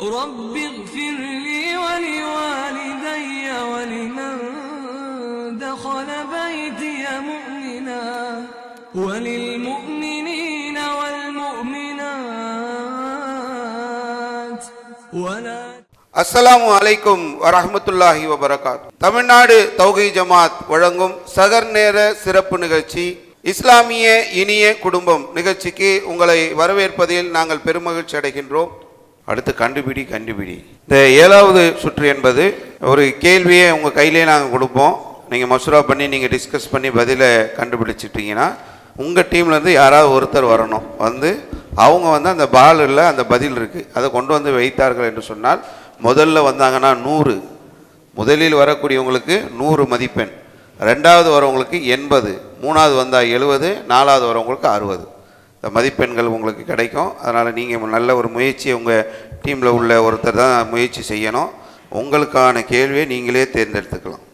رب اغفر لي ولوالدي ولمن دخل بيتي مؤمنا وللمؤمنين والمؤمنات ولا. அஸ்ஸலாமு அலைக்கும் வரஹ்மத்துல்லாஹி வபரகாத். தமிழ்நாடு தௌஹீத் ஜமாத் வழங்கும் சகர் நேர சிறப்பு நிகழ்ச்சி இஸ்லாமிய இனிய குடும்பம் நிகழ்ச்சிக்கு உங்களை வரவேற்பதில் நாங்கள் பெருமகிழ்ச்சி அடைகின்றோம். அடுத்து கண்டுபிடி. இந்த 7வது சுற்று என்பது ஒரு கேள்வியை உங்கள் கையிலே நாங்கள் கொடுப்போம். நீங்கள் மசூரா பண்ணி நீங்கள் டிஸ்கஸ் பண்ணி பதிலை கண்டுபிடிச்சிட்டிங்கன்னா உங்கள் டீம்லேருந்து யாராவது ஒருத்தர் வரணும். அவங்க அந்த பாலில் அந்த பதில் இருக்குது அதை கொண்டு வந்து வைத்தார்கள் என்று சொன்னால் முதல்ல வந்தாங்கன்னா 100, முதலில் வரக்கூடியவங்களுக்கு 100 மதிப்பெண், 2வது வரவங்களுக்கு 80, 3வது வந்தால் 70, 4வது வரவங்களுக்கு 60 இந்த மதிப்பெண்கள் உங்களுக்கு கிடைக்கும். அதனால் நீங்கள் நல்ல ஒரு முயற்சியை உங்கள் டீமில் உள்ள ஒருத்தர் தான் முயற்சி செய்யணும். உங்களுக்கான கேள்வியை நீங்களே தேர்ந்தெடுத்துக்கலாம்.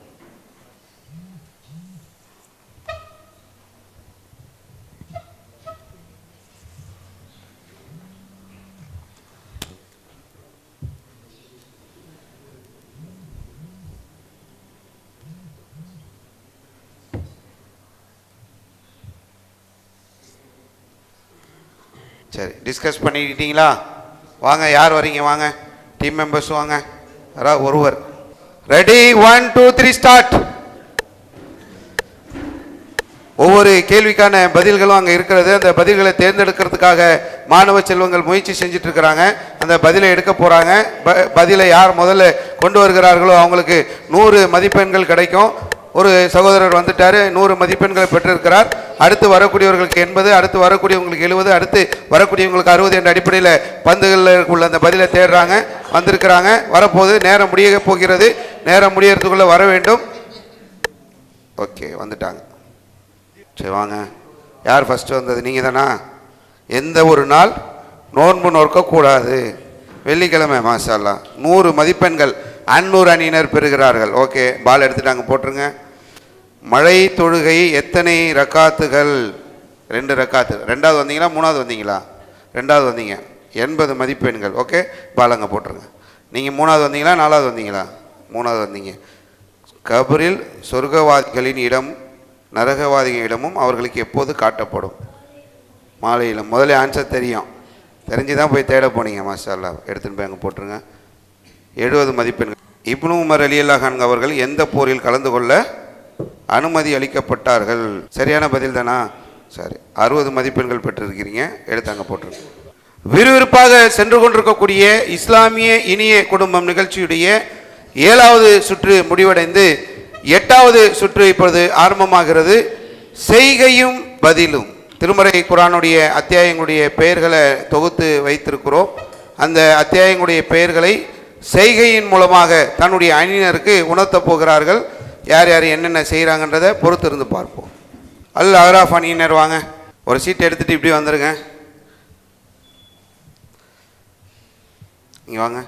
சரி, டிஸ்கஸ் பண்ணிக்கிட்டீங்களா? வாங்க, யார் வரீங்க? வாங்க, டீம் மெம்பர்ஸ் வாங்க. யாராவது ஒருவர். Ready, 1 2 3 start. ஒவ்வொரு கேள்விக்கான பதில்களும் அங்கே இருக்கிறது. அந்த பதில்களை தேர்ந்தெடுக்கிறதுக்காக மாணவ செல்வங்கள் முயற்சி செஞ்சுட்டு இருக்கிறாங்க. அந்த பதிலை எடுக்க போகிறாங்க. பதிலை யார் முதல்ல கொண்டு வருகிறார்களோ அவங்களுக்கு 100 மதிப்பெண்கள் கிடைக்கும். ஒரு சகோதரர் வந்துட்டார், 100 மதிப்பெண்களை பெற்றிருக்கிறார். அடுத்து வரக்கூடியவர்களுக்கு 80, அடுத்து வரக்கூடியவங்களுக்கு 70, அடுத்து வரக்கூடியவங்களுக்கு 60 என்ற அடிப்படையில் பந்துகளில் உள்ள அந்த பதிலை தேடுறாங்க. வந்திருக்கிறாங்க, வரப்போது. நேரம் முடிய போகிறது. நேரம் முடியறதுக்குள்ளே வர வேண்டும். ஓகே, வந்துட்டாங்க. சரி, வாங்க. யார் ஃபஸ்ட்டு வந்தது? நீங்கள் தானா? எந்த ஒரு நாள் நோன்பு நோக்கக்கூடாது. வெள்ளிக்கிழமை. மாஷா அல்லாஹ். 100 மதிப்பெண்கள் அன்னூர் அணியினர் பெறுகிறார்கள். ஓகே, பால் எடுத்துட்டாங்க, போட்டுருங்க. மழை தொழுகை எத்தனை ரக்காத்துகள்? 2 ரக்காத்து. 2வது வந்தீங்களா 3வது வந்தீங்களா? 2வது வந்தீங்க. 80 மதிப்பெண்கள். ஓகே, பால் அங்கே போட்டுருங்க. நீங்கள் 3வது வந்தீங்களா 4வது வந்தீங்களா? 3வது வந்தீங்க. கபரில் சொர்க்கவாதிகளின் இடம் நரகவாதிகளின் இடமும் அவர்களுக்கு எப்போது காட்டப்படும்? மாலையில். முதல்ல ஆன்சர் தெரிஞ்சு தான் போய் தேட போனீங்க. மாஷா அல்லாஹ். எடுத்துன்னு போய் அங்கே போட்டுருங்க. 70 மதிப்பெண்கள். இப்னு உமர் ரலியல்லாஹு அன்ஹு அவர்கள் எந்த போரில் கலந்து கொள்ள அனுமதி அளிக்கப்பட்டார்கள்? சரியான பதில் தானா? சரி, 60 மதிப்பெண்கள் பெற்றிருக்கிறீங்க. எடுத்தாங்க, போட்டிருங்க. விறுவிறுப்பாக சென்று கொண்டிருக்கக்கூடிய இஸ்லாமிய இனிய குடும்பம் நிகழ்ச்சியுடைய 7வது சுற்று முடிவடைந்து 8வது சுற்று இப்பொழுது ஆரம்பமாகிறது. செய்கையும் பதிலும். திருமறை குர்ஆனுடைய அத்தியாயங்களுடைய பெயர்களை தொகுத்து வைத்திருக்கிறோம். அந்த அத்தியாயங்களுடைய பெயர்களை செய்கையின் மூலமாக தன்னுடைய அணியினருக்கு உணர்த்த போகிறார்கள். யார் யார் என்னென்ன செய்கிறாங்கன்றதை பொறுத்து இருந்து பார்ப்போம். அல் அஹ்ராஃப் அணியினர் வாங்க, ஒரு சீட் எடுத்துகிட்டு இப்படி வந்துடுங்க. இங்கே வாங்க.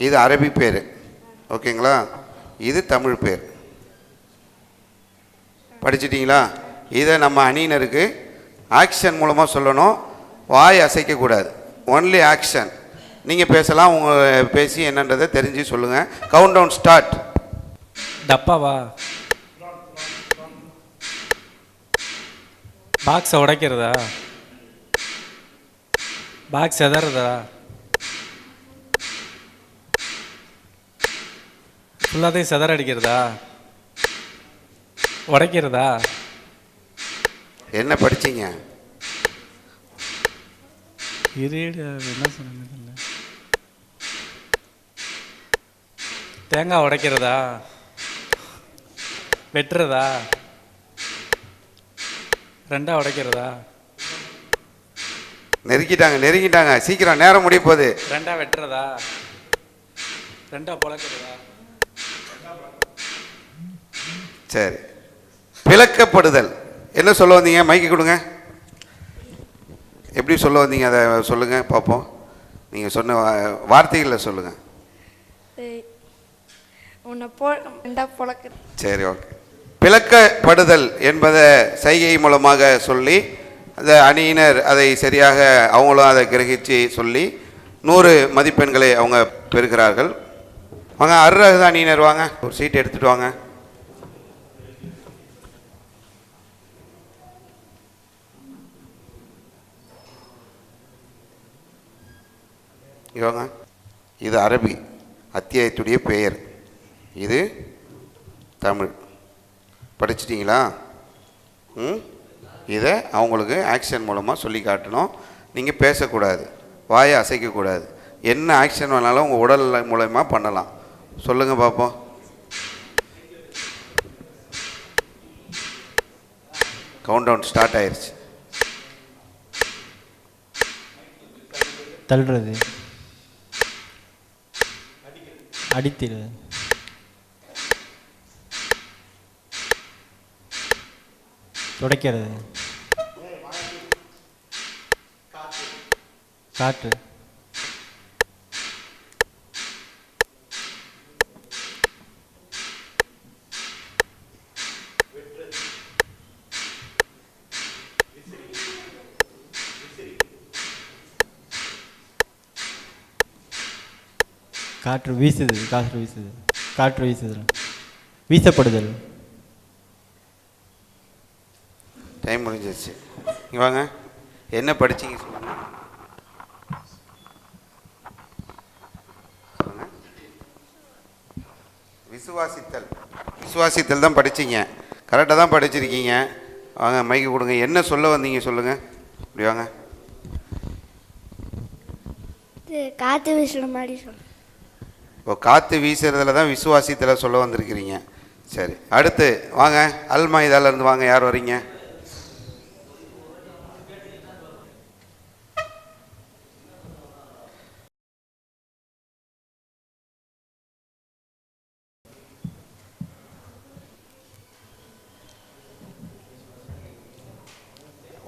இது அரபி பேர், ஓகேங்களா? இது தமிழ் பேர். படிச்சிட்டிங்களா? இதை நம்ம அணியினருக்கு ஆக்ஷன் மூலமாக சொல்லணும். வாய் அசைக்கக்கூடாது. Only action. நீங்கள் பேசலாம், உங்கள் பேசி என்னன்றதை தெரிஞ்சு சொல்லுங்கள். Countdown start. டப்பாவா? பாக்ஸை உடைக்கிறதா? பாக்ஸ் எதறதா? ஃபுல்லாத்தையும் செதற அடிக்கிறதா? உடைக்கிறதா? என்ன படிச்சிங்க? என்ன சொன்ன? தேங்காய் உடைக்கிறதா? வெட்டுறதா? 2 உடைக்கிறதா? நெருங்கிட்டாங்க. சீக்கிரம், நேரம் முடிய போகுது. 2 வெட்டுறதா? 2 பொழக்கிறதா? சரி, விளக்கப்படுதல். என்ன சொல்ல வந்தீங்க? மைக்கு கொடுங்க. எப்படி சொல்ல வந்தீங்க அதை சொல்லுங்கள் பார்ப்போம். நீங்கள் சொன்ன வார்த்தைகளில் சொல்லுங்கள். சரி, ஓகே. விளக்கப்படுதல் என்பதை சைகை மூலமாக சொல்லி அந்த அணியினர் அதை சரியாக அவங்களும் அதை கிரகித்து சொல்லி 100 மதிப்பெண்களை அவங்க பெறுகிறார்கள். வாங்க அருரகத அணியினர் வாங்க, ஒரு சீட் எடுத்துகிட்டு வாங்க. இவங்க இது அரபி அத்தியாயத்துடைய பெயர், இது தமிழ். படிச்சிட்டிங்களா? இதை அவங்களுக்கு ஆக்ஷன் மூலமாக சொல்லி காட்டணும். நீங்கள் பேசக்கூடாது, வாயை அசைக்கக்கூடாது. என்ன ஆக்ஷன் வேணாலும் உங்கள் உடல் மூலமா பண்ணலாம். சொல்லுங்கள் பார்ப்போம். கவுண்ட் டவுன் ஸ்டார்ட் ஆயிடுச்சு. தள்ளுறது, அடிக்கிறது, துடைக்கிறது, காற்று, காற்று வீசுது, காற்று வீசுது, காற்று வீசுதல், வீசப்படுதல். டைம் முடிஞ்சிருச்சு. இங்கே வாங்க, என்ன படிச்சீங்க சொல்லுங்க. விசுவாசித்தல், விசுவாசித்தல் தான் படிச்சீங்க. கரெக்டாக தான் படிச்சிருக்கீங்க. வாங்க மைக்கு கொடுங்க. என்ன சொல்ல வந்தீங்க சொல்லுங்கள். இப்படி வாங்க. காற்று வீசுற மாதிரி சொல்லுங்கள். இப்போ காற்று வீசுறதுல தான் விசுவாசித்தலை சொல்ல வந்திருக்கிறீங்க. சரி, அடுத்து வாங்க. அல்மாயிதாலேருந்து வாங்க. யார் வரீங்க?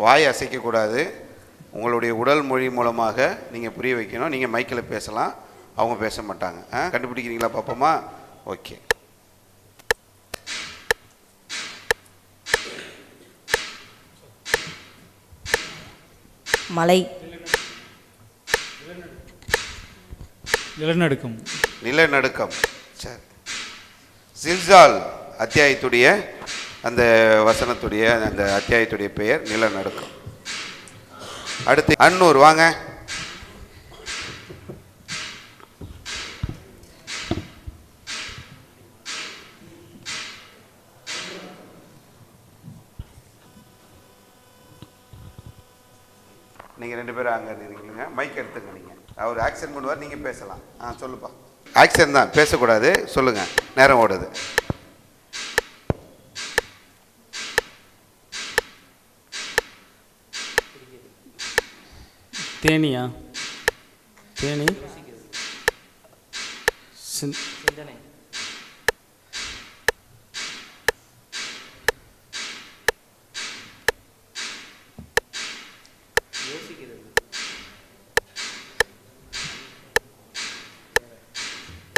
வாய் அசைக்கக்கூடாது. உங்களுடைய உடல் மொழி மூலமாக நீங்கள் புரிய வைக்கணும். நீங்கள் மைக்கில் பேசலாம், அவங்க பேச மாட்டாங்க. கண்டுபிடிக்கிறீங்களா பார்ப்போமா? ஓகே. மலை, நிலநடுக்கம், நிலநடுக்கம். சரி, ஜில்சால் அத்தியாயத்துடைய அந்த வசனத்துடைய அந்த அத்தியாயத்துடைய பெயர் நிலநடுக்கம். அடுத்து அன்னூர் வாங்க. நீங்கள் 2 பேரும் அங்கே இருக்கீங்க. மைக் எடுத்துங்க. நீங்கள் அவர் ஆக்ஷன் பண்ணுவார், நீங்கள் பேசலாம். சொல்லுப்பா. ஆக்ஷன் தான், பேசக்கூடாது. சொல்லுங்கள், நேரம் ஓடுது. தேனியா? தேனி, சிந்தனை,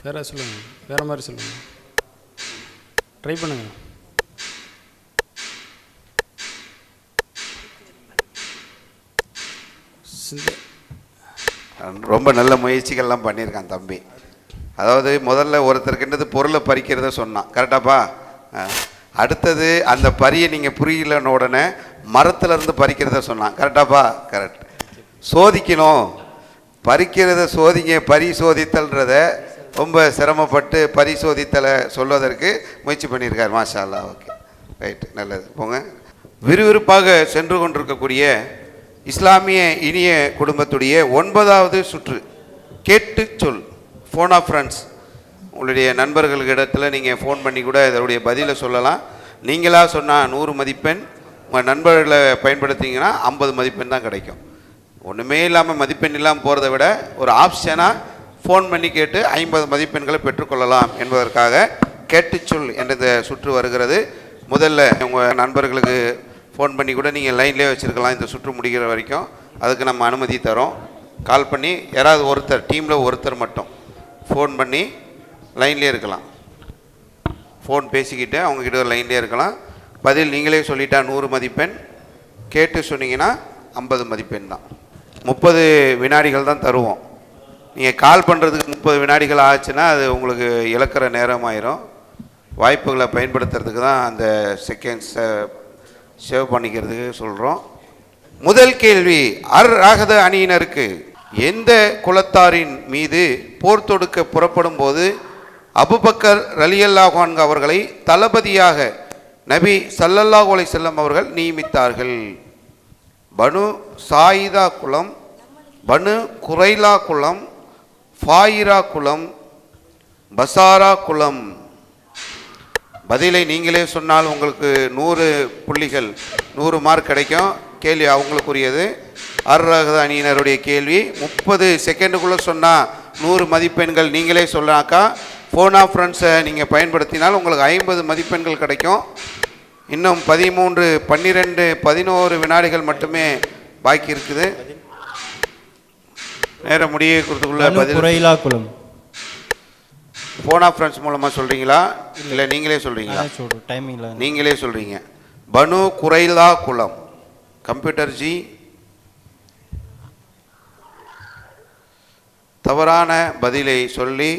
வேற சொல்லுங்க, வேற மாதிரி சொல்லுங்க, ட்ரை பண்ணுங்க. ரொம்ப நல்ல முயற்சிகள்லாம் பண்ணியிருக்கான் தம்பி. அதாவது முதல்ல ஒருத்தருக்குன்றது பொருளை பறிக்கிறத சொன்னான். கரெக்டாப்பா? அடுத்தது அந்த பரியை நீங்கள் புரியலன்னு உடனே மரத்துலேருந்து பறிக்கிறத சொன்னான். கரெக்டாப்பா? கரெக்ட். சோதிக்கணும், பறிக்கிறத சோதிங்க. பரிசோதித்தல்ன்றத ரொம்ப சிரமப்பட்டு பரிசோதித்தலை சொல்வதற்கு முயற்சி பண்ணியிருக்கார். மாஷா அல்லாஹ். ஓகே, ரைட்டு, நல்லது. போங்க. விறுவிறுப்பாக சென்று கொண்டிருக்கக்கூடிய இஸ்லாமிய இனிய குடும்பத்துடைய 9வது சுற்று கேட்டு சொல். Phone off friends. உங்களுடைய நண்பர்களுக்கு இடத்துல நீங்கள் ஃபோன் பண்ணி கூட இதனுடைய பதிலை சொல்லலாம். நீங்களாக சொன்னால் 100 மதிப்பெண், உங்கள் நண்பர்களை பயன்படுத்திங்கன்னா 50 மதிப்பெண் தான் கிடைக்கும். ஒன்றுமே இல்லாமல் மதிப்பெண் இல்லாமல் போகிறத விட ஒரு ஆப்ஷனாக ஃபோன் பண்ணி கேட்டு 50 மதிப்பெண்களை பெற்றுக்கொள்ளலாம் என்பதற்காக கேட்டுச்சொல் என்ற இந்த சுற்று வருகிறது. முதல்ல உங்கள் நண்பர்களுக்கு ஃபோன் பண்ணி கூட நீங்கள் லைன்லேயே வச்சுருக்கலாம் இந்த சுற்று முடிகிற வரைக்கும். அதுக்கு நம்ம அனுமதி தரோம். கால் பண்ணி யாராவது ஒருத்தர், டீமில் ஒருத்தர் மட்டும் ஃபோன் பண்ணி லைன்லேயே இருக்கலாம். ஃபோன் பேசிக்கிட்டு அவங்கக்கிட்ட லைன்லேயே இருக்கலாம். பதில் நீங்களே சொல்லிட்டா 100 மதிப்பெண், கேட்டு சொன்னீங்கன்னா 50 மதிப்பெண் தான். 30 வினாடிகள் தான் தருவோம். நீங்கள் கால் பண்ணுறதுக்கு 30 வினாடிகள் ஆச்சுன்னா அது உங்களுக்கு இழக்கிற நேரமாயிரும். வாய்ப்புகளை பயன்படுத்துறதுக்கு தான் அந்த செகண்ட்ஸை சேவ் பண்ணிக்கிறதுக்கு சொல்கிறோம். முதல் கேள்வி, ராகத அணியினருக்கு எந்த குலத்தாரின் மீது போர் தொடுக்க புறப்படும் போது அபுபக்கர் ரலியல்லாஹு அன்ஹு அவர்களை தளபதியாக நபி ஸல்லல்லாஹு அலைஹி வஸல்லம் அவர்கள் நியமித்தார்கள்? பனு சாயிதா குலம், பனு குரைலா குலம், ஃபாயிரா குலம், பசாரா குலம். பதிலை நீங்களே சொன்னால் உங்களுக்கு 100 புள்ளிகள், 100 மார்க் கிடைக்கும். கேள்வி அவங்களுக்குரியது. ராகத அணியினருடைய கேள்வி 30 செகண்டுக்குள்ளே சொன்னால் 100 மதிப்பெண்கள். நீங்களே சொன்னாக்கா ஃபோன் ஆஃப் ஃப்ரெண்ட்ஸை நீங்கள் பயன்படுத்தினால் உங்களுக்கு 50 மதிப்பெண்கள் கிடைக்கும். இன்னும் 13, 12, 11 வினாடிகள் மட்டுமே பாக்கி இருக்குது. நேரம் முடியறதுக்குள்ள பதில். குரைலா குலம். ஃபோன் ஆஃப் ஃப்ரெண்ட்ஸ் மூலமாக சொல்கிறீங்களா இல்லை நீங்களே சொல்கிறீங்களா? டைமிங்கில் நீங்களே சொல்கிறீங்க. பனு குரைலா குலம். கம்ப்யூட்டர் ஜி தவறான பதிலை சொல்லி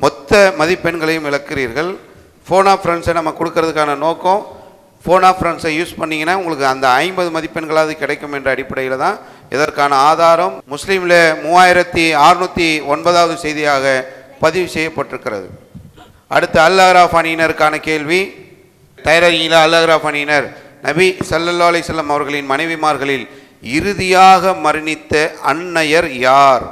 மொத்த மதிப்பெண்களையும் இழக்கிறீர்கள். ஃபோன் ஆஃப் ஃப்ரெண்ட்ஸை நம்ம கொடுக்கறதுக்கான நோக்கம், ஃபோன் ஆஃப் ஃப்ரெண்ட்ஸை யூஸ் பண்ணிங்கன்னா உங்களுக்கு அந்த 50 மதிப்பெண்களாவது கிடைக்கும் என்ற அடிப்படையில் தான். இதற்கான ஆதாரம் முஸ்லீமில் 3609வது செய்தியாக பதிவு செய்யப்பட்டிருக்கிறது. அடுத்து அல்-அஹ்ராஃப் அணியினருக்கான கேள்வி. தயாரிகளா? அல்-அஹ்ராஃப் அணியினர் நபி ஸல்லல்லாஹு அலைஹி வஸல்லம் அவர்களின் மனைவிமார்களில் இறுதியாக மரணித்த அன்னையர் யார்?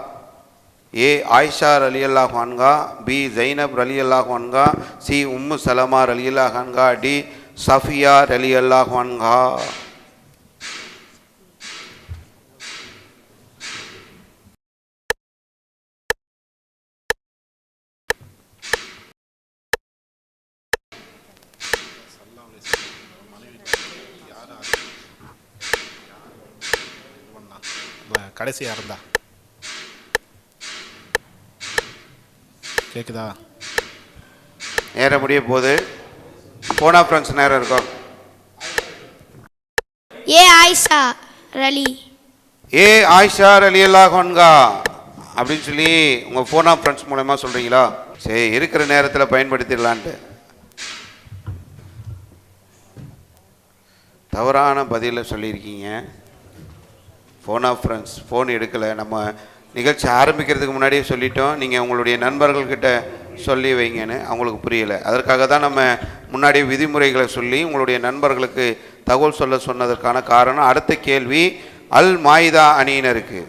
ஏ ஆயிஷா ரலியல்லாஹு அன்ஹா, பி ஜைனப் ரலியல்லாஹு அன்ஹா, சி உம்மு சலமா ரலியல்லாஹு அன்ஹா, டி சஃபியா ரலியல்லாஹு அன்ஹா. கடைசியாக இருந்தா கேட்குதா? நேரம் முடிய போது. ஃபோன் ஆஃப் ஃப்ரெண்ட்ஸ் நேரம் இருக்கும். ஏ ஆயிஷா ரலி. ஏ ஆயிஷா ரலியல்லாஹு அன்ஹா அப்படின்னு சொல்லி உங்கள் ஃபோன் ஆஃப் ஃப்ரெண்ட்ஸ் மூலமா சொல்கிறீங்களா? சரி, இருக்கிற நேரத்தில் பயன்படுத்திடலான்ட்டு. தவறான பதிலை சொல்லியிருக்கீங்க. ஃபோன் ஆஃப் ஃப்ரெண்ட்ஸ் ஃபோன் எடுக்கலை. நம்ம நிகழ்ச்சி ஆரம்பிக்கிறதுக்கு முன்னாடியே சொல்லிட்டோம், நீங்கள் உங்களுடைய நண்பர்கள்கிட்ட சொல்லி வைங்கன்னு. அவங்களுக்கு புரியலை. அதற்காக தான் நம்ம முன்னாடியே விதிமுறைகளை சொல்லி உங்களுடைய நண்பர்களுக்கு தகவல் சொல்ல சொன்னதற்கான காரணம். அடுத்த கேள்வி அல் மாயிதா அணியினருக்கு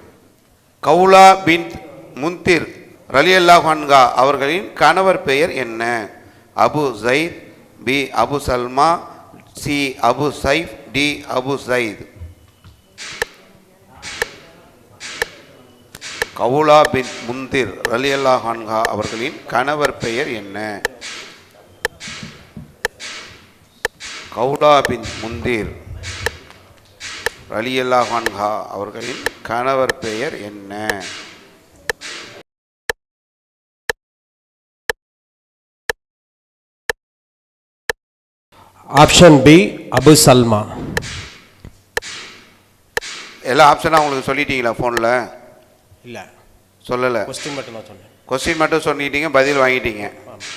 கவுலா பின் முன்திர் ரலியல்லாஹு அன்ஹா அவர்களின் கணவர் பெயர் என்ன? Abu Zaid, B Abu Salma, C Abu Saif, D Abu Said. Khawla bin Mundhir ரலியல்லாஹு அன்ஹா அவர்களின் கணவர் பெயர் என்ன? கவுலா பின் முன்திர் ரலியல்லாஹு அன்ஹா அவர்களின் கணவர் பெயர் என்ன? Option B Abu Salma. எல்லா ஆப்ஷனாக உங்களுக்கு சொல்லிட்டீங்களா ஃபோனில்? இல்லை, சொல்லலை. கொஸ்டின் மட்டும் தான் சொன்னேன். கொஸ்டின் மட்டும் சொல்லிட்டீங்க, பதில் வாங்கிட்டீங்க.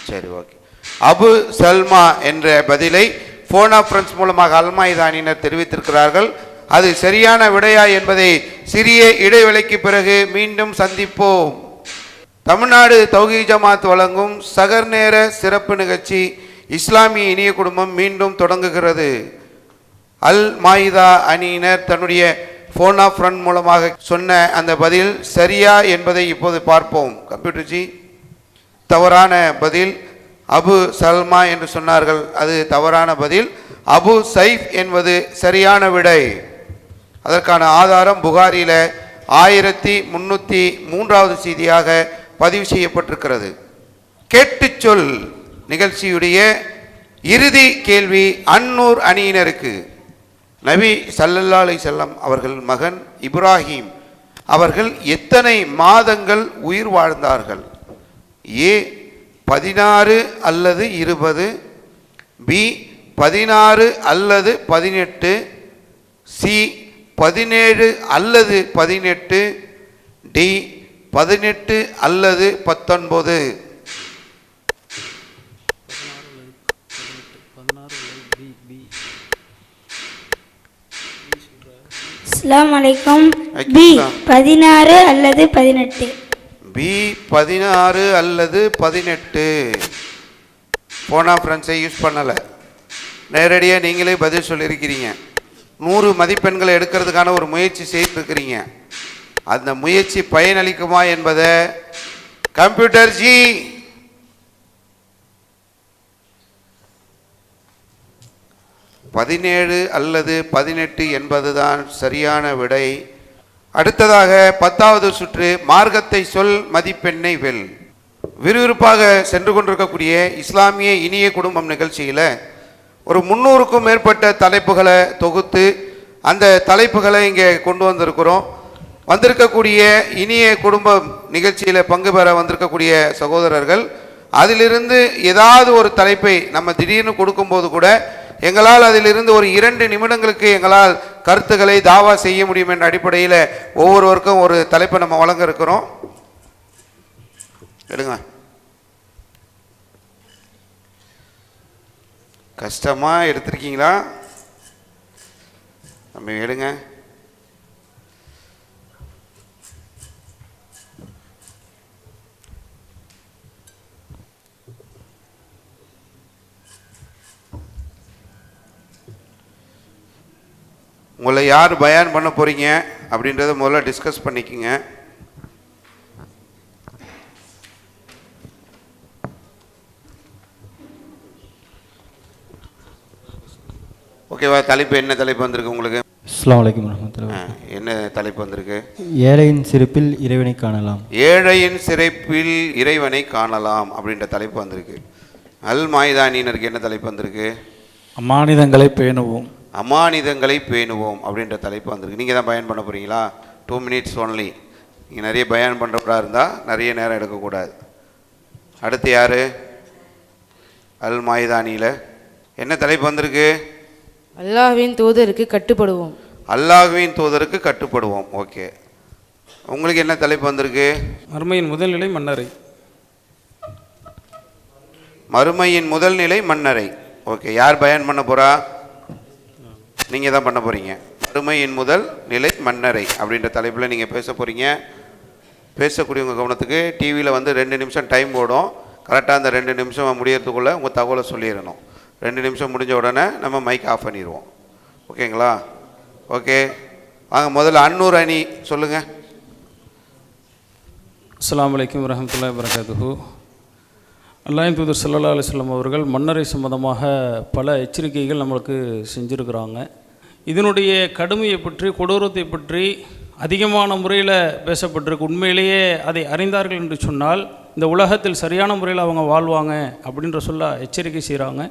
சரி, ஓகே. அபு சல்மா என்ற பதிலை ஃபோன் ஆஃப் ஃப்ரெண்ட்ஸ் மூலமாக அல்மாயிதா அணியினர் தெரிவித்திருக்கிறார்கள். அது சரியான விடையா என்பதை சிறிய இடைவேளைக்கு பிறகு மீண்டும் சந்திப்போம். தமிழ்நாடு தௌஹீத் ஜமாத் வழங்கும் சகர் நேர சிறப்பு நிகழ்ச்சி இஸ்லாமிய இனிய குடும்பம் மீண்டும் தொடங்குகிறது. அல் மாயிதா அணியினர் தன்னுடைய ஃபோன் ஆஃப் ஃப்ரெண்ட் மூலமாக சொன்ன அந்த பதில் சரியா என்பதை இப்போது பார்ப்போம். கம்ப்யூட்டர் ஜி, தவறான பதில். அபு சல்மா என்று சொன்னார்கள், அது தவறான பதில். அபு சைஃப் என்பது சரியான விடை. அதற்கான ஆதாரம் புகாரியில் 1303வது செய்தியாக பதிவு செய்யப்பட்டிருக்கிறது. கேட்டுச் சொல் நிகழ்ச்சியுடைய இறுதி கேள்வி அன்னூர் அணியினருக்கு. நபி ஸல்லல்லாஹு அலைஹி வஸல்லம் அவர்கள் மகன் இப்ராஹிம் அவர்கள் எத்தனை மாதங்கள் உயிர் வாழ்ந்தார்கள்? ஏ 16 அல்லது 20, பி 16 அல்லது 18, சி 17 அல்லது 18, டி 18 அல்லது 19. அஸ்ஸலாமு அலைக்கும். பி 16 அல்லது 18. பி 16 அல்லது 18. போனா ஃப்ரெண்ட்ஸை யூஸ் பண்ணலை, நேரடியாக நீங்களே பதில் சொல்லியிருக்கிறீங்க. 100 மதிப்பெண்களை எடுக்கிறதுக்கான ஒரு முயற்சி செய்திருக்கிறீங்க. அந்த முயற்சி பயனளிக்குமா என்பதை கம்ப்யூட்டர் ஜி 17 அல்லது 18 என்பதுதான் சரியான விடை. அடுத்ததாக 10வது சுற்று, மார்க்கத்தை சொல் மதிப்பெண்ணை வெல். விறுவிறுப்பாக சென்று கொண்டிருக்கக்கூடிய இஸ்லாமிய இனிய குடும்பம் நிகழ்ச்சியில் ஒரு 300க்கும் மேற்பட்ட தலைப்புகளை தொகுத்து அந்த தலைப்புகளை இங்கே கொண்டு வந்திருக்கிறோம். வந்திருக்கக்கூடிய இனிய குடும்பம் நிகழ்ச்சியில் பங்கு பெற வந்திருக்கக்கூடிய சகோதரர்கள் அதிலிருந்து ஏதாவது ஒரு தலைப்பை நம்ம திடீர்னு கொடுக்கும்போது கூட எங்களால் அதிலிருந்து ஒரு 2 நிமிடங்களுக்கு எங்களால் கருத்துக்களை தாவா செய்ய முடியும் என்ற அடிப்படையில் ஒவ்வொருவருக்கும் ஒரு தலைப்பை நம்ம வழங்க இருக்கிறோம். எடுங்க. கஷ்டமாக எடுத்திருக்கீங்களா? நம்ம எடுங்க. உங்களை யார் பயான் பண்ண போகிறீங்க அப்படின்றத முதல்ல டிஸ்கஸ் பண்ணிக்கோங்க. ஓகேவா? தலைப்பு என்ன தலைப்பு வந்திருக்கு உங்களுக்கு? அஸ்ஸலாமு அலைக்கும் வரஹ்மத்துல்லாஹி. என்ன தலைப்பு வந்திருக்கு? ஏழையின் சிரிப்பில் இறைவனை காணலாம். ஏழையின் சிரிப்பில் இறைவனை காணலாம் அப்படின்ற தலைப்பு வந்திருக்கு. அல் மாயிதானினருக்கு என்ன தலைப்பு வந்திருக்கு? அமானிதங்களை பேணுவோம். அமானிதங்களை பேணுவோம் அப்படின்ற தலைப்பு வந்திருக்கு. நீங்கள் தான் பயன் பண்ண போகிறீங்களா? 2 minutes ஒன்லி. நீங்கள் நிறைய பயன் பண்ணுறவராக இருந்தால் நிறைய நேரம் எடுக்கக்கூடாது. அடுத்து யார்? அல் மாயிதானியில் என்ன தலைப்பு வந்திருக்கு? அல்லாஹ்வின் தூதருக்கு கட்டுப்படுவோம். அல்லாஹ்வின் தூதருக்கு கட்டுப்படுவோம். ஓகே. உங்களுக்கு என்ன தலைப்பு வந்திருக்கு? மறுமையின் முதல் நிலை மன்னரை. மறுமையின் முதல் நிலை மன்னரை. ஓகே. யார் பயன் பண்ண போகிறா? நீங்கள் தான் பண்ண போகிறீங்க. மறுமையின் முதல் நிலை மன்னரை அப்படின்ற தலைப்பில் நீங்கள் பேச போகிறீங்க. பேசக்கூடியவங்க கவனத்துக்கு டிவியில் வந்து 2 நிமிஷம் டைம் ஓடும். கரெக்டாக அந்த 2 நிமிஷம் முடியறதுக்குள்ளே உங்கள் தகவலை சொல்லிடணும். 2 நிமிஷம் முடிஞ்ச உடனே நம்ம மைக் ஆஃப் பண்ணிடுவோம். ஓகேங்களா? ஓகே. வாங்க, முதல்ல அன்னூர் அணி சொல்லுங்கள். அஸ்ஸலாமு அலைக்கும் வரஹ்மத்துல்லாஹி வபரகாத்துஹு. அல்லாஹ்வின் தூதர் ஸல்லல்லாஹு அலைஹி வஸல்லம் அவர்கள் மன்னரை சம்பந்தமாக பல எச்சரிக்கைகள் நம்மளுக்கு செஞ்சுருக்கிறாங்க. இதனுடைய கடுமையை பற்றி, கொடூரத்தை பற்றி அதிகமான முறையில் பேசப்பட்டிருக்கு. உண்மையிலேயே அதை அறிந்தார்கள் என்று சொன்னால் இந்த உலகத்தில் சரியான முறையில் அவங்க வாழ்வாங்க அப்படின்ற சொல்ல எச்சரிக்கை செய்கிறாங்க.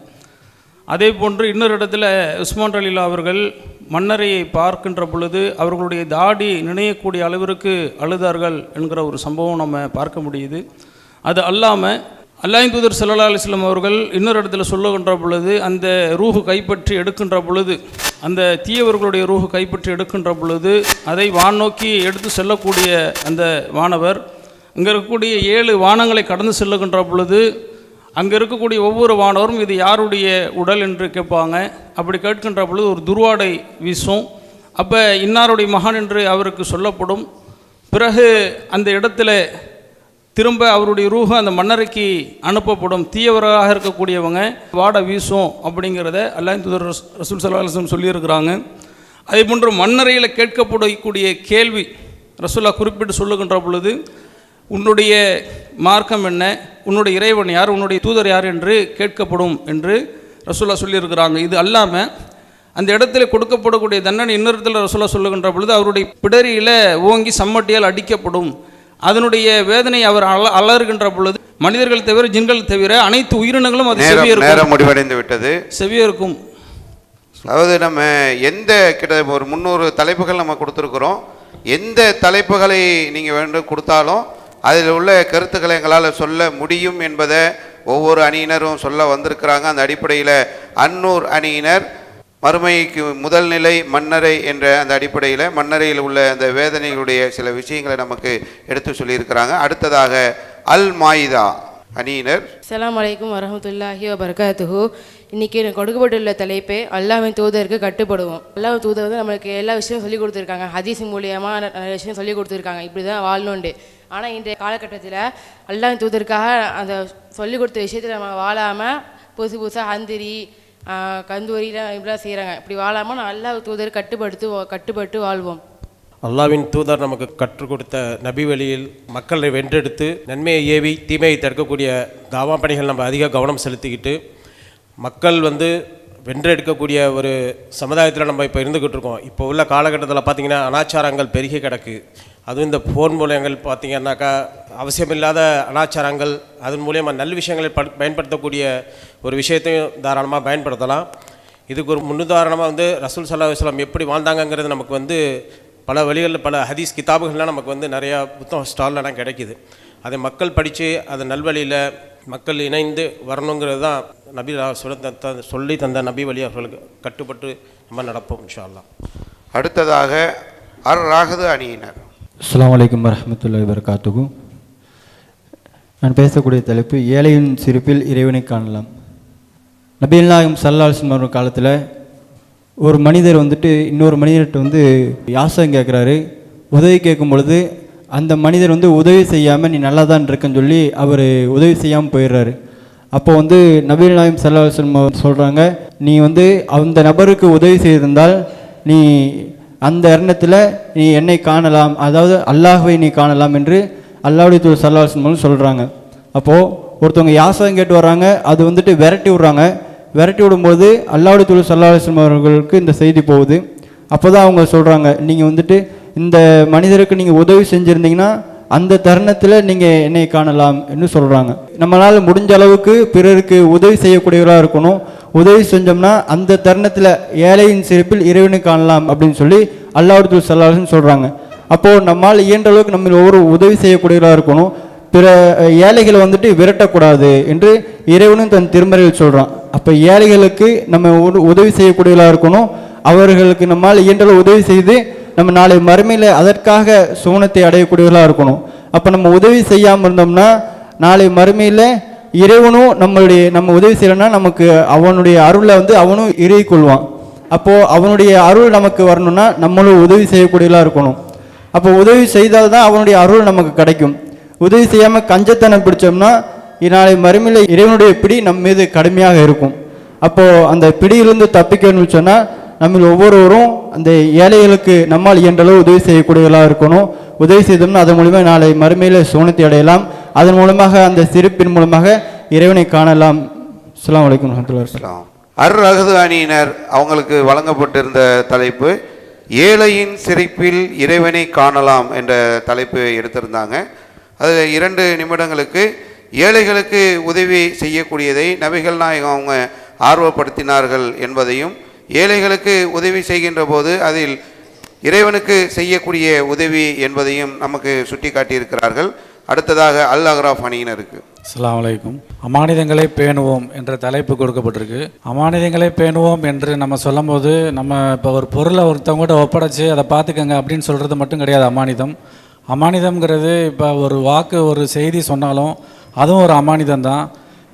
அதே போன்று இன்னொரு இடத்துல உஸ்மான் ரலில்லா அவர்கள் மன்னரையை பார்க்கின்ற பொழுது அவர்களுடைய தாடி நினையக்கூடிய அளவிற்கு அழுதார்கள் என்கிற ஒரு சம்பவம் நம்ம பார்க்க முடியுது. அது அல்லாமல் அல்லாஹ்வின் தூதர் ஸல்லல்லாஹு அலைஹி வஸல்லம் அவர்கள் இன்னொரு இடத்துல சொல்லுகின்ற பொழுது அந்த ரூஹு கைப்பற்றி எடுக்கின்ற பொழுது, அந்த தீயவர்களுடைய ரூஹு கைப்பற்றி எடுக்கின்ற பொழுது அதை வானோக்கி எடுத்து செல்லக்கூடிய அந்த வானவர் இங்கே இருக்கக்கூடிய 7 வானங்களை கடந்து செல்லுகின்ற பொழுது அங்கே இருக்கக்கூடிய ஒவ்வொரு வானவரும் இது யாருடைய உடல் என்று கேட்பாங்க. அப்படி கேட்கின்ற பொழுது ஒரு துர்வாடை வீசும். அப்போ இன்னாருடைய மகன் என்று அவருக்கு சொல்லப்படும். பிறகு அந்த இடத்துல திரும்ப அவருடைய ரூஹு அந்த மன்னரைக்கு அனுப்பப்படும். தீயவராக இருக்கக்கூடியவங்க வாடை வீசும் அப்படிங்கிறத அல்லாஹ்வின் தூதர் ரசூல் ஸல்லல்லாஹு அலைஹி வஸல்லம் சொல்லியிருக்கிறாங்க. அதே போன்று மன்னரையில் கேட்கப்படக்கூடிய கேள்வி ரசூலுல்லாஹ் குறிப்பிட்டு சொல்லுகின்ற பொழுது, உன்னுடைய மார்க்கம் என்ன, உன்னுடைய இறைவன் யார், உன்னுடைய தூதர் யார் என்று கேட்கப்படும் என்று ரசூலுல்லாஹ் சொல்லியிருக்கிறாங்க. இது அல்லாமல் அந்த இடத்துல கொடுக்கப்படக்கூடிய தண்டனை இன்னொரு இடத்துல ரசூலுல்லாஹ் சொல்லுகின்ற பொழுது அவருடைய பிடரியில் ஓங்கி சம்மட்டியால் அடிக்கப்படும். அதனுடைய வேதனை அவர் அலறுகின்ற பொழுது மனிதர்கள் தவிர, ஜின்கள் தவிர அனைத்து உயிரினங்களும் அது நேரம் முடிவடைந்து விட்டது. செவிய இருக்கும். அதாவது நம்ம எந்த கிட்ட ஒரு 300 தலைப்புகள் நம்ம கொடுத்துருக்குறோம். எந்த தலைப்புகளை நீங்கள் வேண்டும் கொடுத்தாலும் அதில் உள்ள கருத்துக்களை எங்களால் சொல்ல முடியும் என்பதை ஒவ்வொரு அணியினரும் சொல்ல வந்திருக்கிறாங்க. அந்த அடிப்படையில் அன்னூர் அணியினர் மறுமைக்கு முதல் நிலை மன்னரை என்ற அந்த அடிப்படையில் மன்னரையில் உள்ள அந்த வேதனைகளுடைய சில விஷயங்களை நமக்கு எடுத்து சொல்லியிருக்கிறாங்க. அடுத்ததாக அல் மாயிதா அணியினர். அஸ்ஸலாமு அலைக்கும் வரஹ்மத்துல்லாஹி வபரகாத்துஹு. இன்றைக்கி எனக்கு கொடுக்கப்பட்டுள்ள தலைப்பே அல்லாஹ்வின் தூதருக்கு கட்டுப்படுவோம். அல்லாஹ்வின் தூதர் வந்து நம்மளுக்கு எல்லா விஷயமும் சொல்லிக் கொடுத்துருக்காங்க. ஹதீஸ் மூலியமாக நிறைய விஷயம் சொல்லிக் கொடுத்துருக்காங்க, இப்படி தான் வாழணுண்டு. ஆனால் இன்றைய காலகட்டத்தில் அல்லாஹ்வின் தூதருக்காக அந்த சொல்லிக் கொடுத்த விஷயத்தில் நம்ம வாழாமல் புதுசாக ஹந்திரி கந்தூரிலாம் இப்படிலாம் செய்கிறாங்க. இப்படி வாழாமல் நான் அல்லாஹ் தூதர் கட்டுப்பட்டு வாழ்வோம். அல்லாவின் தூதர் நமக்கு கற்றுக் கொடுத்த நபி வழியில் மக்களை வென்றெடுத்து நன்மையை ஏவி தீமையை தடுக்கக்கூடிய தாவா பணிகள் நம்ம அதிக கவனம் செலுத்திக்கிட்டு மக்கள் வென்றெடுக்கக்கூடிய ஒரு சமுதாயத்தில் நம்ம இப்போ இருந்துக்கிட்டு இருக்கோம். இப்போ உள்ள காலகட்டத்தில் பார்த்திங்கன்னா அனாச்சாரங்கள் பெருகி கிடக்கு. அதுவும் இந்த ஃபோன் மூலங்கள் பார்த்திங்கன்னாக்கா அவசியமில்லாத அனாச்சாரங்கள், அதன் மூலியமாக நல்ல விஷயங்களை பயன்படுத்தக்கூடிய ஒரு விஷயத்தையும் தாராளமாக பயன்படுத்தலாம். இதுக்கு ஒரு முன்னுதாரணமாக ரசூல் ஸல்லல்லாஹு அலைஹி வஸல்லம் எப்படி வாழ்ந்தாங்கங்கிறது நமக்கு பல வழிகளில் பல ஹதீஸ் கிதாபுகள்லாம் நமக்கு நிறையா புத்தகம் ஸ்டால்லாம் கிடைக்கிது. அதை மக்கள் படித்து அதை நல்வழியில் மக்கள் இணைந்து வரணுங்கிறது தான் நபி சொல்லி தந்த நபி வழி அவர்களுக்கு கட்டுப்பட்டு நம்ம நடப்போம் இன்ஷா அல்லாஹ். அடுத்ததாக அர் ராகது அணியினர். அஸ்ஸலாமு அலைக்கும் வரஹ்மத்துல்லாஹி வபரகாத்துஹு. நான் பேசக்கூடிய தலைப்பு ஏழையின் சிரிப்பில் இறைவனை காணலாம். நபிகள் நாயகம் ஸல்லல்லாஹு அலைஹி வஸல்லம் காலத்தில் ஒரு மனிதர் இன்னொரு மனிதர்கிட்ட யாசகம் கேட்குறாரு. உதவி கேட்கும் பொழுது அந்த மனிதர் உதவி செய்யாமல் நீ நல்லா தான் இருக்கன்னு சொல்லி அவர் உதவி செய்யாமல் போயிடுறாரு. அப்போ நபிகள் நாயகம் ஸல்லல்லாஹு அலைஹி வஸல்லம் சொல்கிறாங்க, நீ அந்த நபருக்கு உதவி செய்திருந்தால் நீ அந்த எண்ணத்தில் நீ என்னை காணலாம், அதாவது அல்லாஹ்வை நீ காணலாம் என்று அல்லாஹ்வுடைய தூதர் ஸல்லல்லாஹு அலைஹி வஸல்லம் சொல்கிறாங்க. அப்போது ஒருத்தவங்க யாசகம் கேட்டு வர்றாங்க, அது விரட்டி விட்றாங்க. விரட்டி விடும்போது அல்லாஹ்வுடைய தூதர் ஸல்லல்லாஹு அலைஹி வஸல்லம் அவர்களுக்கு இந்த செய்தி போகுது. அப்போ தான் அவங்க சொல்கிறாங்க, நீங்கள் இந்த மனிதருக்கு நீங்கள் உதவி செஞ்சுருந்தீங்கன்னா அந்த தருணத்தில் நீங்கள் என்னை காணலாம் என்று சொல்கிறாங்க. நம்மளால் முடிஞ்ச அளவுக்கு பிறருக்கு உதவி செய்யக்கூடியவராக இருக்கணும். உதவி செஞ்சோம்னா அந்த தருணத்தில் ஏழையின் சிரிப்பில் இறைவனை காணலாம் அப்படின்னு சொல்லி அல்லாஹ்வுடைய தூதர் ஸல்லல்லாஹு அலைஹி வஸல்லம் சொல்கிறாங்க. அப்போது நம்மால் இயன்ற அளவுக்கு நம்ம ஒவ்வொரு உதவி செய்யக்கூடியவராக இருக்கணும். பிற ஏழைகளை விரட்டக்கூடாது என்று இறைவனும் தன் திருமறையில் சொல்கிறான். அப்போ ஏழைகளுக்கு நம்ம உதவி செய்யக்கூடியவர்களாக இருக்கணும். அவர்களுக்கு நம்மால் இயன்றளவு உதவி செய்து நம்ம நாளை மறுமையில் அதற்காக சுவனத்தை அடையக்கூடியவர்களாக இருக்கணும். அப்போ நம்ம உதவி செய்யாமல் இருந்தோம்னா நாளை மறுமையில் இறைவனும் நம்ம உதவி செய்யலைன்னா நமக்கு அவனுடைய அருளை அவனும் இறுதி கொள்வான். அப்போது அவனுடைய அருள் நமக்கு வரணும்னா நம்மளும் உதவி செய்யக்கூடியவர்களாக இருக்கணும். அப்போ உதவி செய்தால்தான் அவனுடைய அருள் நமக்கு கிடைக்கும். உதவி செய்யாமல் கஞ்சத்தனம் பிடிச்சோம்னா நாளை மறுமையில் இறைவனுடைய பிடி நம் மீது கடுமையாக இருக்கும். அப்போது அந்த பிடியிலிருந்து தப்பிக்கணும்னு சொன்னால் நம்ம ஒவ்வொருவரும் அந்த ஏழைகளுக்கு நம்மால் இயன்றளவு உதவி செய்யக்கூடியவர்களாக இருக்கணும். உதவி செய்தோம்னா அதன் மூலமாக நாளை மறுமையில் சோனத்தை அடையலாம். அதன் மூலமாக அந்த சிரிப்பின் மூலமாக இறைவனை காணலாம். அஸ்ஸலாமு அலைக்கும் வரஹ்மத்துல்லாஹி வபரகாத்துஹு. அர் ரகது அணியினர் அவங்களுக்கு வழங்கப்பட்டிருந்த தலைப்பு ஏழையின் சிரிப்பில் இறைவனை காணலாம் என்ற தலைப்பு எடுத்திருந்தாங்க. அது 2 நிமிடங்களுக்கு ஏழைகளுக்கு உதவி செய்யக்கூடியதை நபிகள் நாயகம் அவங்க ஆர்வப்படுத்தினார்கள் என்பதையும், ஏழைகளுக்கு உதவி செய்கின்ற போது அதில் இறைவனுக்கு செய்யக்கூடிய உதவி என்பதையும் நமக்கு சுட்டி காட்டியிருக்கிறார்கள். அடுத்ததாக அல் அக்ராஃப் அணியினருக்கு. அஸ்ஸலாமு அலைக்கும். அமானிதங்களை பேணுவோம் என்ற தலைப்பு கொடுக்கப்பட்டிருக்கு. அமானிதங்களை பேணுவோம் என்று நம்ம சொல்லும் போது நம்ம இப்போ ஒரு பொருளை ஒருத்தவங்ககிட்ட ஒப்படைச்சு அதை பார்த்துக்கங்க அப்படின்னு சொல்கிறது மட்டும் கிடையாது அமானிதம். அமானிதம்ங்கிறது இப்போ ஒரு வாக்கு ஒரு செய்தி சொன்னாலும் அதுவும் ஒரு அமானிதம் தான்.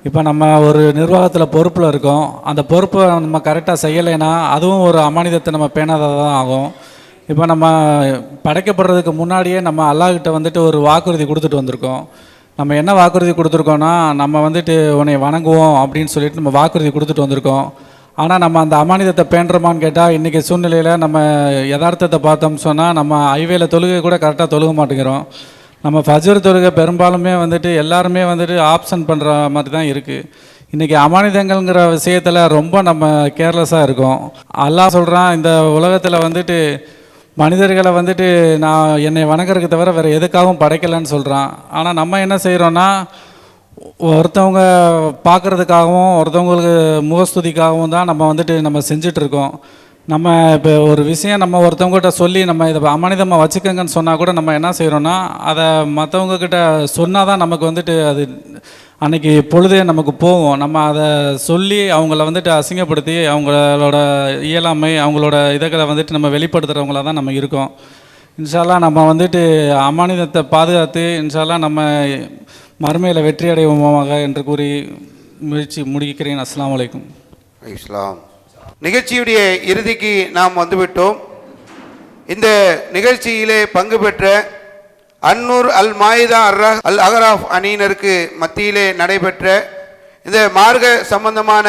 இப்போ நம்ம ஒரு நிர்வாகத்தில் பொறுப்பில் இருக்கோம், அந்த பொறுப்பை நம்ம கரெக்டாக செய்யலைன்னா அதுவும் ஒரு அமானிதத்தை நம்ம பேணாததாக தான் ஆகும். இப்போ நம்ம படைக்கப்படுறதுக்கு முன்னாடியே நம்ம அல்லாஹ்கிட்ட ஒரு வாக்குறுதி கொடுத்துட்டு வந்திருக்கோம். நம்ம என்ன வாக்குறுதி கொடுத்துருக்கோன்னா நம்ம உன்னை வணங்குவோம் அப்படின்னு சொல்லிட்டு நம்ம வாக்குறுதி கொடுத்துட்டு வந்திருக்கோம். ஆனால் நம்ம அந்த அமானிதத்தை பேண்டுறோமான்னு கேட்டால் இன்றைக்கி சூழ்நிலையில் நம்ம யதார்த்தத்தை பார்த்தோம்னு சொன்னால் நம்ம ஹைவேல தொழுகை கூட கரெக்டாக தொழுக மாட்டேங்கிறோம். நம்ம ஃபஜ்ர் தொழுகை பெரும்பாலுமே எல்லாருமே ஆப்ஷன் பண்ணுற மாதிரி தான் இருக்குது. இன்றைக்கி அமானிதங்கள்ங்கிற விஷயத்தில் ரொம்ப நம்ம கேர்லெஸ்ஸாக இருக்கோம். அல்லாஹ் சொல்கிறான், இந்த உலகத்தில் மனிதர்களை நான் என்னை வணங்குறதுக்கு தவிர வேறு எதுக்காகவும் படைக்கலைன்னு சொல்கிறான். ஆனால் நம்ம என்ன செய்கிறோன்னா ஒருத்தவங்க பார்க்குறதுக்காகவும் ஒருத்தவங்களுக்கு முகஸ்துதிக்காகவும் தான் நம்ம நம்ம செஞ்சிட்ருக்கோம். நம்ம இப்போ ஒரு விஷயம் நம்ம ஒருத்தவங்ககிட்ட சொல்லி நம்ம இதை அமானிதமாக வச்சுக்கோங்கன்னு சொன்னால் கூட நம்ம என்ன செய்கிறோன்னா அதை மற்றவங்கக்கிட்ட சொன்னால் தான் நமக்கு அது அன்னைக்கு பொழுதே நமக்கு போகும். நம்ம அதை சொல்லி அவங்கள வந்துட்டு அசிங்கப்படுத்தி அவங்களோட இயலாமை அவங்களோட இதை வந்துட்டு நம்ம வெளிப்படுத்துகிறவங்கள தான் நம்ம இருக்கோம். இன்ஷா அல்லாஹ் நம்ம வந்துட்டு அமானிதத்தை பாதுகாத்து இன்ஷா அல்லாஹ் நம்ம மறுமையில் வெற்றி அடைவோமாக என்று கூறி முயற்சி முடிக்கிறேன். அஸ்ஸலாமு அலைக்கும். இஸ்லாம். நிகழ்ச்சியுடைய இறுதிக்கு நாம் வந்துவிட்டோம். இந்த நிகழ்ச்சியிலே பங்கு பெற்ற அன்னூர் அல் மாயிதா அல் அகராஃப் அணியினருக்கு மத்தியிலே நடைபெற்ற இந்த மார்க்க சம்பந்தமான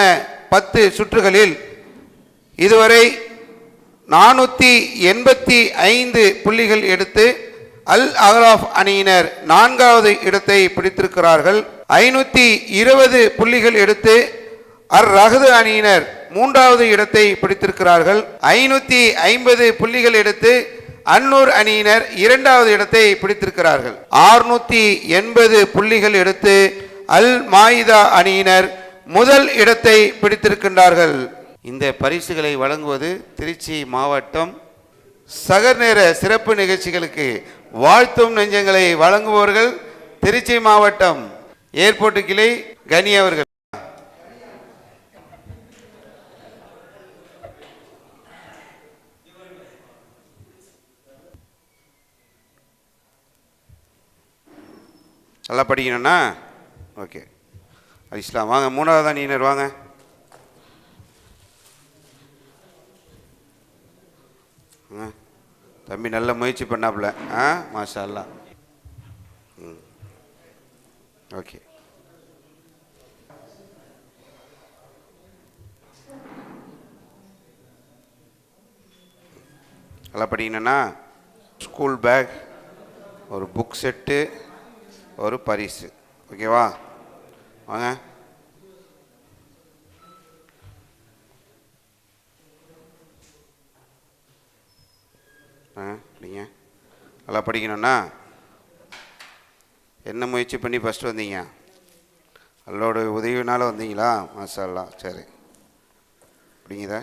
10 சுற்றுகளில் இதுவரை 485 புள்ளிகள் எடுத்து அல் அகராஃப் அணியினர் 4வது இடத்தை பிடித்திருக்கிறார்கள். 520 புள்ளிகள் எடுத்து அர் ரஹது அணியினர் 3வது இடத்தை பிடித்திருக்கிறார்கள். 550 புள்ளிகள் எடுத்து அன்னூர் அணியினர் 2வது இடத்தை பிடித்திருக்கிறார்கள். 680 புள்ளிகள் எடுத்து அல் மாயிதா அணியினர் முதல் இடத்தை பிடித்திருக்கின்றார்கள். இந்த பரிசுகளை வழங்குவது திருச்சி மாவட்டம் சகர் நேர சிறப்பு நிகழ்ச்சிகளுக்கு வாழ்த்தும் நெஞ்சங்களை வழங்குபவர்கள் திருச்சி மாவட்டம் ஏர்போர்ட் கிளை கனி அவர்கள். நல்லா படிக்கணும்னா ஓகே. இஸ்லாம் வாங்க. 3வது அணியினர் வாங்க. தம்பி நல்ல முயற்சி பண்ணாப்புல. மாஷா அல்லா. ஓகே. நல்லா படிக்கணும்னா ஸ்கூல் பேக், ஒரு புக் செட்டு, ஒரு பரிசு. ஓகேவா? வாங்க. படிங்க. நல்லா படிக்கணும்னா என்ன முயற்சி பண்ணி ஃபஸ்ட்டு வந்தீங்க? அல்லோட உதவினால வந்தீங்களா? மாஷா அல்லா. சரி, படிங்கதா.